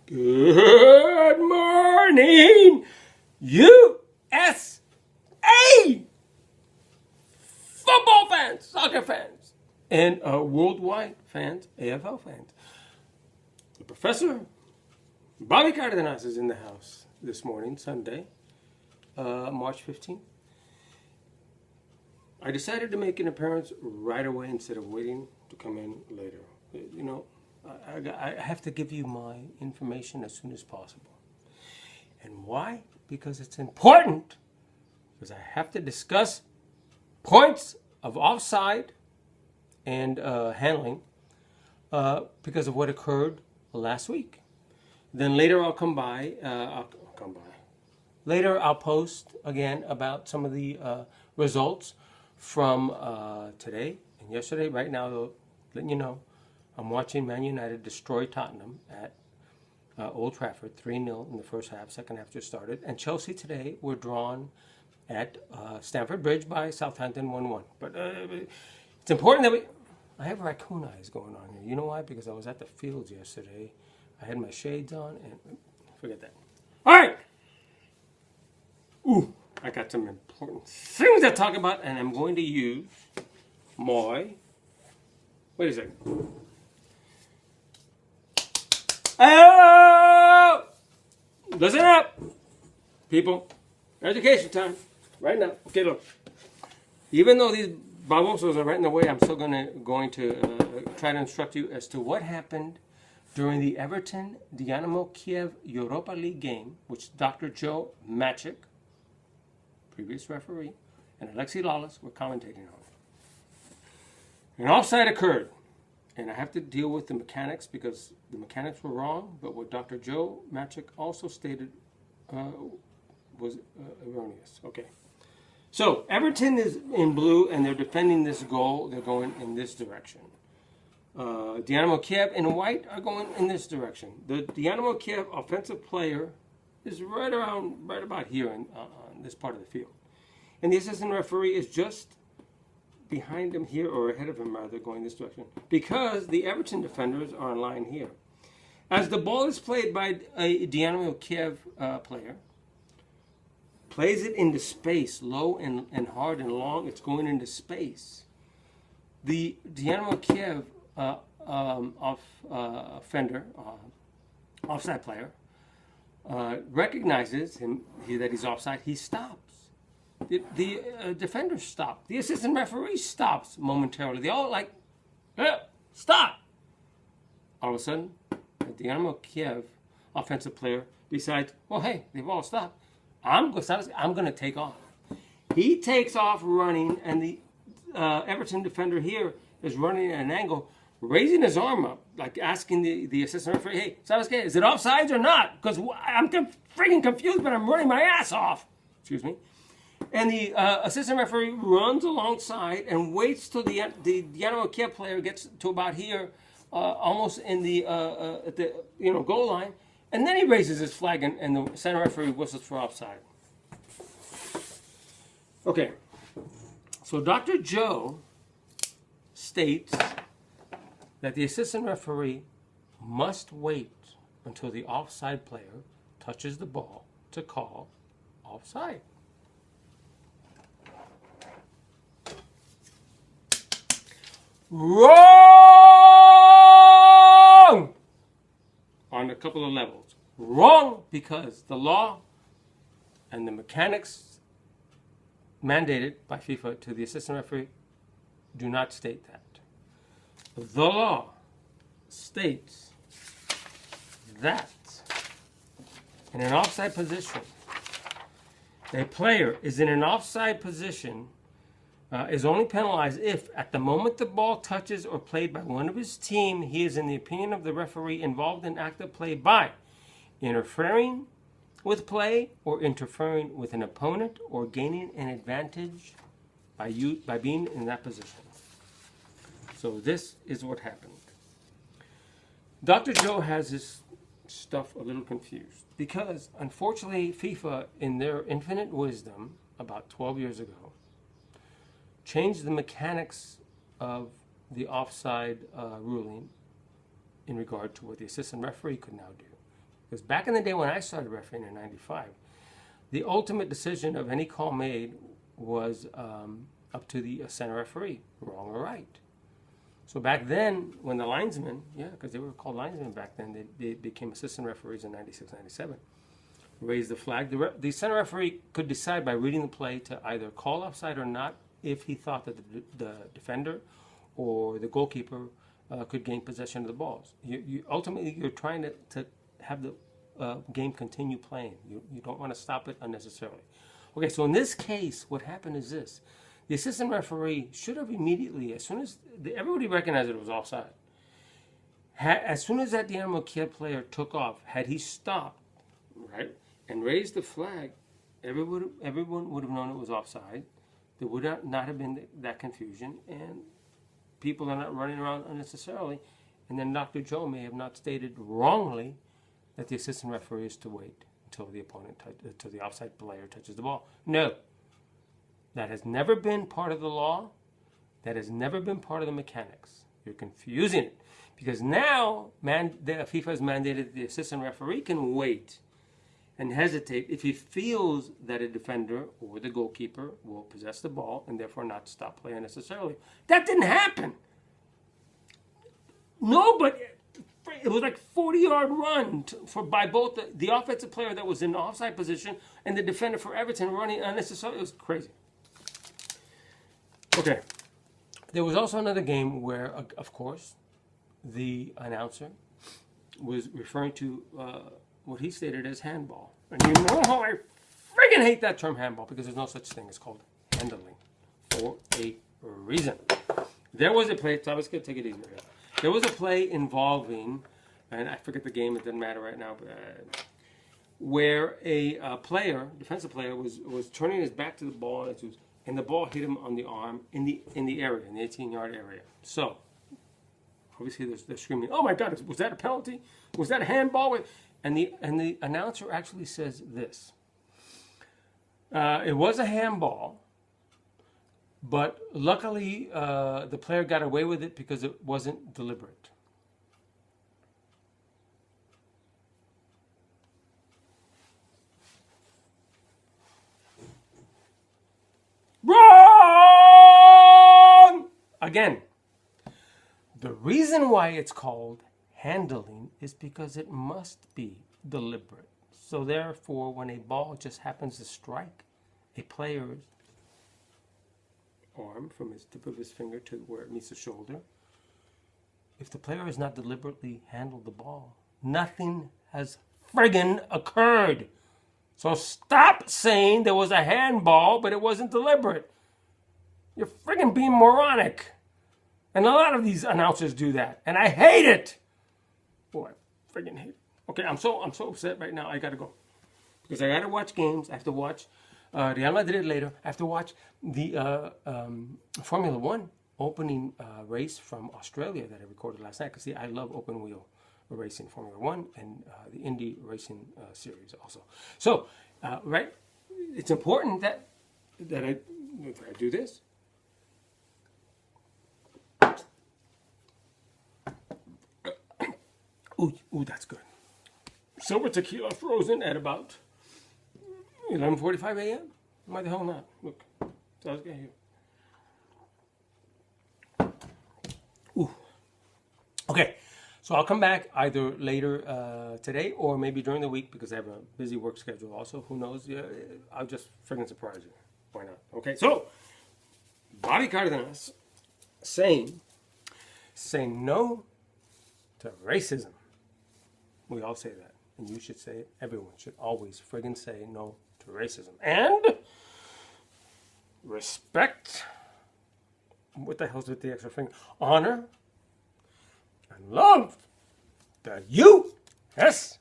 Good morning, USA! Football fans, soccer fans, and worldwide fans, AFL fans. The professor, Bobby Cardenas, is in the house this morning, Sunday, March 15th. I decided to make an appearance right away instead of waiting to come in later. You know, I have to give you my information as soon as possible. And why? Because it's important. Because I have to discuss points of offside and handling because of what occurred last week. Then later I'll come by. Later I'll post again about some of the results from today and yesterday. Right now, letting you know, I'm watching Man United destroy Tottenham at Old Trafford, 3-0 in the first half. Second half just started. And Chelsea today were drawn at Stamford Bridge by Southampton 1-1. But it's important that I have raccoon eyes going on here. You know why? Because I was at the fields yesterday. I had my shades on and forget that. All right. Ooh, I got some important things to talk about, and I'm going to use my. Wait a second. Oh! Listen up, people. Education time. Right now. Okay, look. Even though these babosos are right in the way, I'm still going to try to instruct you as to what happened during the Everton Dynamo Kiev Europa League game, which Dr. Joe Maciek, previous referee, and Alexi Lalas were commentating on. An offside occurred, and I have to deal with the mechanics because the mechanics were wrong, but what Dr. Joe Maciek also stated was erroneous. Okay. So, Everton is in blue, and they're defending this goal. They're going in this direction. Dynamo Kiev in white are going in this direction. The Dynamo Kiev offensive player is right about here on this part of the field. And the assistant referee is just behind him here, or ahead of him rather, going this direction. Because the Everton defenders are in line here. As the ball is played by a Dynamo Kiev player, plays it into space, low and hard and long, it's going into space. The Dynamo Kiev offside player, recognizes that he's offside. He stops. The defenders stop. The assistant referee stops momentarily. They all stop. All of a sudden, the Dynamo Kiev offensive player decides, well, hey, they've all stopped. I'm going to take off. He takes off running, and the Everton defender here is running at an angle, raising his arm up, like asking the assistant referee, hey, Sabasquet, is it offsides or not? Because I'm freaking confused, but I'm running my ass off. Excuse me. And the assistant referee runs alongside and waits till the Dynamo Kiev player gets to about here, almost in the at the goal line, and then he raises his flag, and the center referee whistles for offside. Okay, so Dr. Joe states that the assistant referee must wait until the offside player touches the ball to call offside. Wrong! On a couple of levels. Wrong because the law and the mechanics mandated by FIFA to the assistant referee do not state that. The law states that in an offside position, a player is in an offside position is only penalized if, at the moment the ball touches or played by one of his team, he is, in the opinion of the referee, involved in active play by interfering with play or interfering with an opponent or gaining an advantage by being in that position. So this is what happened. Dr. Joe has his stuff a little confused because, unfortunately, FIFA, in their infinite wisdom, about 12 years ago, changed the mechanics of the offside ruling in regard to what the assistant referee could now do. Because back in the day when I started refereeing in '95, the ultimate decision of any call made was up to the center referee, wrong or right. So back then, when the linesmen, because they were called linesmen back then, they became assistant referees in '96, '97, raised the flag. The center referee could decide by reading the play to either call offside or not if he thought that the defender or the goalkeeper could gain possession of the balls. Ultimately, you're trying to have the game continue playing. You don't want to stop it unnecessarily. Okay, so in this case, what happened is this. The assistant referee should have immediately, as soon as everybody recognized it was offside, as soon as that Dinamo Kiev player took off, had he stopped, right, and raised the flag, everyone would have known it was offside. There would not have been that confusion, and people are not running around unnecessarily. And then Dr. Joe may have not stated wrongly that the assistant referee is to wait until the offside player touches the ball. No. That has never been part of the law. That has never been part of the mechanics. You're confusing it. Because now, the FIFA has mandated the assistant referee can wait and hesitate if he feels that a defender or the goalkeeper will possess the ball and therefore not stop play unnecessarily. That didn't happen. Nobody. It was like 40-yard run by both the offensive player that was in the offside position and the defender for Everton running unnecessarily. It was crazy. Okay. There was also another game where, of course, the announcer was referring to what he stated as handball. And you know how I friggin' hate that term handball, because there's no such thing as called handling for a reason. There was a play, so I was going to take it easy here. There was a play involving, and I forget the game, it doesn't matter right now, but, where a defensive player, was turning his back to the ball, and the ball hit him on the arm in the area, in the 18-yard area. So, obviously they're screaming, "Oh my God, was that a penalty? Was that a handball?" And the announcer actually says this. It was a handball, but luckily the player got away with it because it wasn't deliberate. Wrong! Again, the reason why it's called handling is because it must be deliberate. So therefore, when a ball just happens to strike a player's arm from his tip of his finger to where it meets the shoulder, if the player has not deliberately handled the ball, nothing has friggin' occurred. So stop saying there was a handball, but it wasn't deliberate. You're friggin' being moronic. And a lot of these announcers do that. And I hate it. Boy, I friggin' hate it. Okay, I'm so upset right now. I gotta go. Because I gotta watch games. I have to watch Real Madrid later. I have to watch the Formula One opening race from Australia that I recorded last night. Because see, I love open wheel racing, Formula One, and the Indy racing series also. So, right, it's important that I do this. Ooh, that's good. Silver tequila frozen at about 11:45 a.m. Why the hell not? Look, sounds good here. Ooh. Okay, so I'll come back either later today or maybe during the week because I have a busy work schedule also. Who knows? I'll just friggin' surprise you. Why not? Okay, so Bobby Cardenas saying no to racism. We all say that. And you should say it. Everyone should always friggin' say no to racism. And respect. What the hell's with the extra finger? Honor and love the USA.